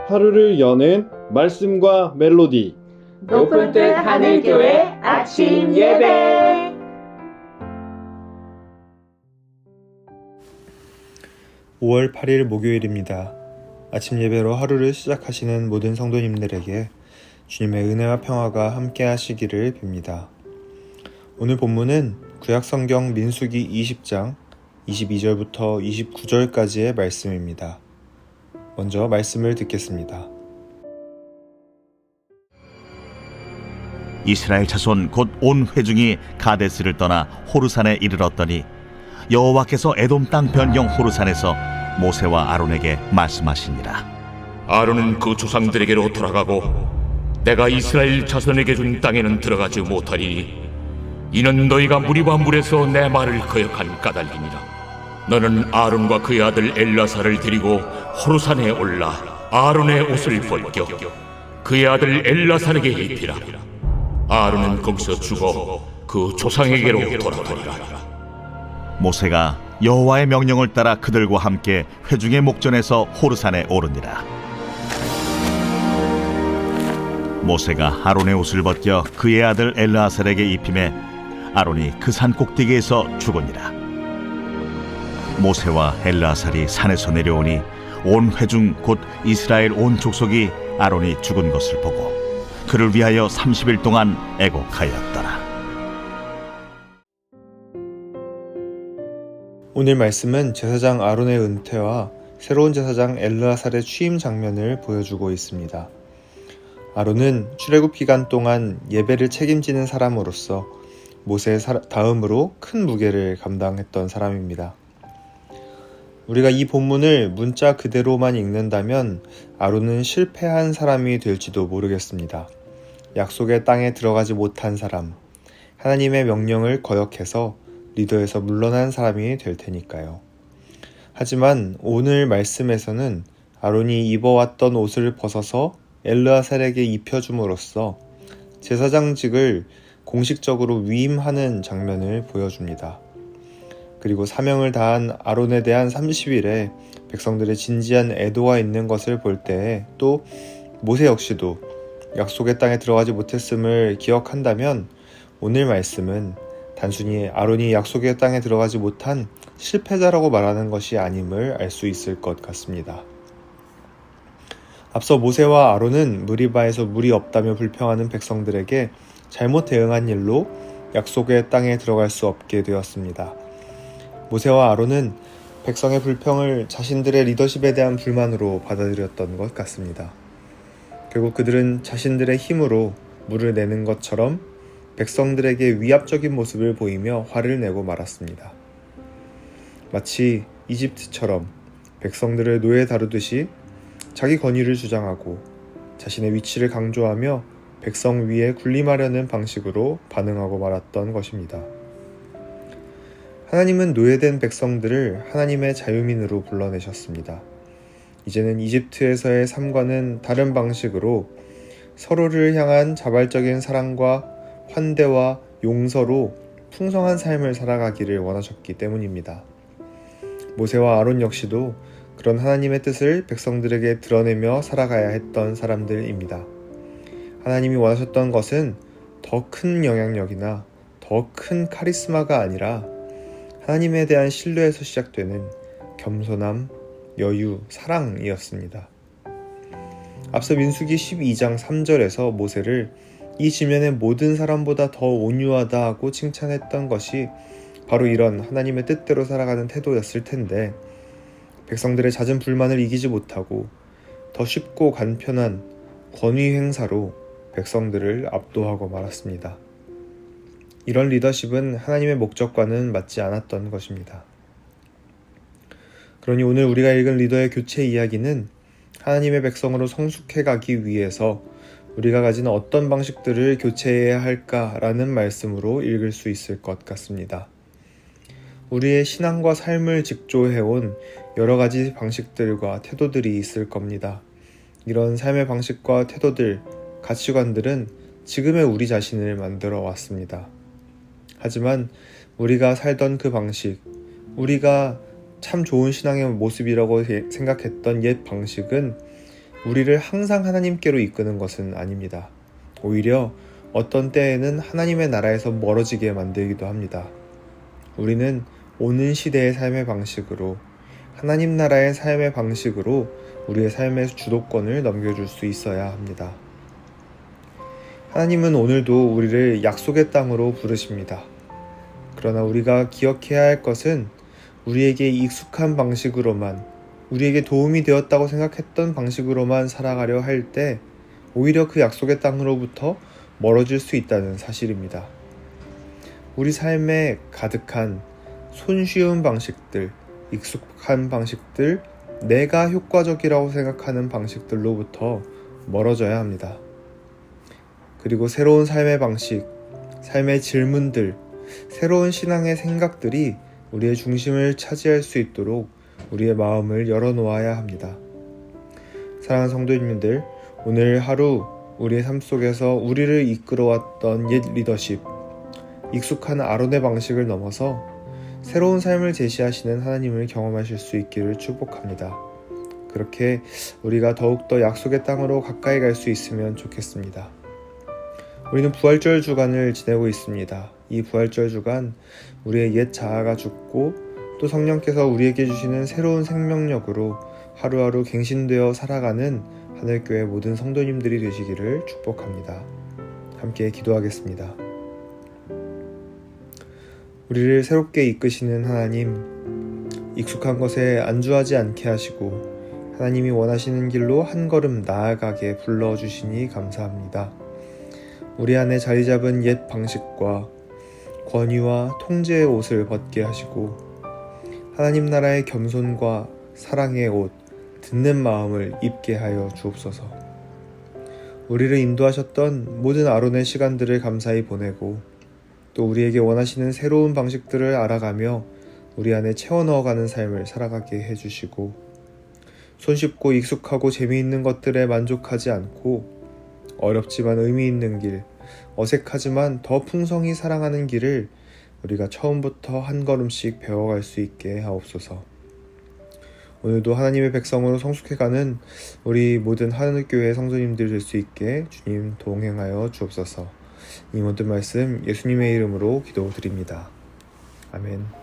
하루를 여는 말씀과 멜로디. 높은 뜻 하늘교회 아침 예배. (5월 8일) 목요일입니다. 아침 예배로 하루를 시작하시는 모든 성도님들에게 주님의 은혜와 평화가 함께 하시기를 빕니다. 오늘 본문은 구약성경 민수기 20장 22절부터 29절까지의 말씀입니다. 먼저 말씀을 듣겠습니다. 이스라엘 자손 곧 온 회중이 가데스를 떠나 호르산에 이르렀더니 여호와께서 에돔 땅 변경 호르산에서 모세와 아론에게 말씀하시니라. 아론은 그 조상들에게로 돌아가고 내가 이스라엘 자손에게 준 땅에는 들어가지 못하리니 이는 너희가 무리와 물에서 내 말을 거역한 까닭이니라. 너는 아론과 그의 아들 엘라사를 데리고 호르산에 올라 아론의 옷을 벗겨 그의 아들 엘라사에게 입히라. 아론은 거기서 죽어 그 조상에게로 돌아가리라. 모세가 여호와의 명령을 따라 그들과 함께 회중의 목전에서 호르산에 오르니라. 모세가 아론의 옷을 벗겨 그의 아들 엘라살에게 입히매 아론이 그 산 꼭대기에서 죽으니라. 모세와 엘라살이 산에서 내려오니 온 회중 곧 이스라엘 온 족속이 아론이 죽은 것을 보고 그를 위하여 30일 동안 애곡하였더라. 오늘 말씀은 제사장 아론의 은퇴와 새로운 제사장 엘르아살의 취임 장면을 보여주고 있습니다. 아론은 출애굽 기간 동안 예배를 책임지는 사람으로서 모세 다음으로 큰 무게를 감당했던 사람입니다. 우리가 이 본문을 문자 그대로만 읽는다면 아론은 실패한 사람이 될지도 모르겠습니다. 약속의 땅에 들어가지 못한 사람, 하나님의 명령을 거역해서 리더에서 물러난 사람이 될 테니까요. 하지만 오늘 말씀에서는 아론이 입어왔던 옷을 벗어서 엘르아살에게 입혀줌으로써 제사장직을 공식적으로 위임하는 장면을 보여줍니다. 그리고 사명을 다한 아론에 대한 30일에 백성들의 진지한 애도가 있는 것을 볼 때에 또 모세 역시도 약속의 땅에 들어가지 못했음을 기억한다면 오늘 말씀은 단순히 아론이 약속의 땅에 들어가지 못한 실패자라고 말하는 것이 아님을 알 수 있을 것 같습니다. 앞서 모세와 아론은 무리바에서 물이 없다며 불평하는 백성들에게 잘못 대응한 일로 약속의 땅에 들어갈 수 없게 되었습니다. 모세와 아론은 백성의 불평을 자신들의 리더십에 대한 불만으로 받아들였던 것 같습니다. 결국 그들은 자신들의 힘으로 물을 내는 것처럼 백성들에게 위압적인 모습을 보이며 화를 내고 말았습니다. 마치 이집트처럼 백성들을 노예 다루듯이 자기 권위를 주장하고 자신의 위치를 강조하며 백성 위에 군림하려는 방식으로 반응하고 말았던 것입니다. 하나님은 노예된 백성들을 하나님의 자유민으로 불러내셨습니다. 이제는 이집트에서의 삶과는 다른 방식으로 서로를 향한 자발적인 사랑과 환대와 용서로 풍성한 삶을 살아가기를 원하셨기 때문입니다. 모세와 아론 역시도 그런 하나님의 뜻을 백성들에게 드러내며 살아가야 했던 사람들입니다. 하나님이 원하셨던 것은 더 큰 영향력이나 더 큰 카리스마가 아니라 하나님에 대한 신뢰에서 시작되는 겸손함, 여유, 사랑이었습니다. 앞서 민수기 12장 3절에서 모세를 이 지면의 모든 사람보다 더 온유하다 하고 칭찬했던 것이 바로 이런 하나님의 뜻대로 살아가는 태도였을 텐데 백성들의 잦은 불만을 이기지 못하고 더 쉽고 간편한 권위 행사로 백성들을 압도하고 말았습니다. 이런 리더십은 하나님의 목적과는 맞지 않았던 것입니다. 그러니 오늘 우리가 읽은 리더의 교체 이야기는 하나님의 백성으로 성숙해 가기 위해서 우리가 가진 어떤 방식들을 교체해야 할까라는 말씀으로 읽을 수 있을 것 같습니다. 우리의 신앙과 삶을 직조해온 여러 가지 방식들과 태도들이 있을 겁니다. 이런 삶의 방식과 태도들, 가치관들은 지금의 우리 자신을 만들어 왔습니다. 하지만 우리가 살던 그 방식, 우리가 참 좋은 신앙의 모습이라고 생각했던 옛 방식은 우리를 항상 하나님께로 이끄는 것은 아닙니다. 오히려 어떤 때에는 하나님의 나라에서 멀어지게 만들기도 합니다. 우리는 오는 시대의 삶의 방식으로, 하나님 나라의 삶의 방식으로 우리의 삶의 주도권을 넘겨줄 수 있어야 합니다. 하나님은 오늘도 우리를 약속의 땅으로 부르십니다. 그러나 우리가 기억해야 할 것은 우리에게 익숙한 방식으로만, 우리에게 도움이 되었다고 생각했던 방식으로만 살아가려 할 때 오히려 그 약속의 땅으로부터 멀어질 수 있다는 사실입니다. 우리 삶에 가득한 손쉬운 방식들, 익숙한 방식들, 내가 효과적이라고 생각하는 방식들로부터 멀어져야 합니다. 그리고 새로운 삶의 방식, 삶의 질문들, 새로운 신앙의 생각들이 우리의 중심을 차지할 수 있도록 우리의 마음을 열어놓아야 합니다. 사랑하는 성도님들, 오늘 하루 우리의 삶 속에서 우리를 이끌어왔던 옛 리더십, 익숙한 아론의 방식을 넘어서 새로운 삶을 제시하시는 하나님을 경험하실 수 있기를 축복합니다. 그렇게 우리가 더욱더 약속의 땅으로 가까이 갈 수 있으면 좋겠습니다. 우리는 부활절 주간을 지내고 있습니다. 이 부활절 주간 우리의 옛 자아가 죽고 또 성령께서 우리에게 주시는 새로운 생명력으로 하루하루 갱신되어 살아가는 하늘교회 모든 성도님들이 되시기를 축복합니다. 함께 기도하겠습니다. 우리를 새롭게 이끄시는 하나님, 익숙한 것에 안주하지 않게 하시고 하나님이 원하시는 길로 한 걸음 나아가게 불러주시니 감사합니다. 우리 안에 자리 잡은 옛 방식과 권위와 통제의 옷을 벗게 하시고 하나님 나라의 겸손과 사랑의 옷, 듣는 마음을 입게 하여 주옵소서. 우리를 인도하셨던 모든 아론의 시간들을 감사히 보내고 또 우리에게 원하시는 새로운 방식들을 알아가며 우리 안에 채워 넣어가는 삶을 살아가게 해주시고 손쉽고 익숙하고 재미있는 것들에 만족하지 않고 어렵지만 의미 있는 길, 어색하지만 더 풍성히 사랑하는 길을 우리가 처음부터 한 걸음씩 배워갈 수 있게 하옵소서. 오늘도 하나님의 백성으로 성숙해가는 우리 모든 하늘교회 성도님들 될 수 있게 주님 동행하여 주옵소서. 이 모든 말씀 예수님의 이름으로 기도드립니다. 아멘.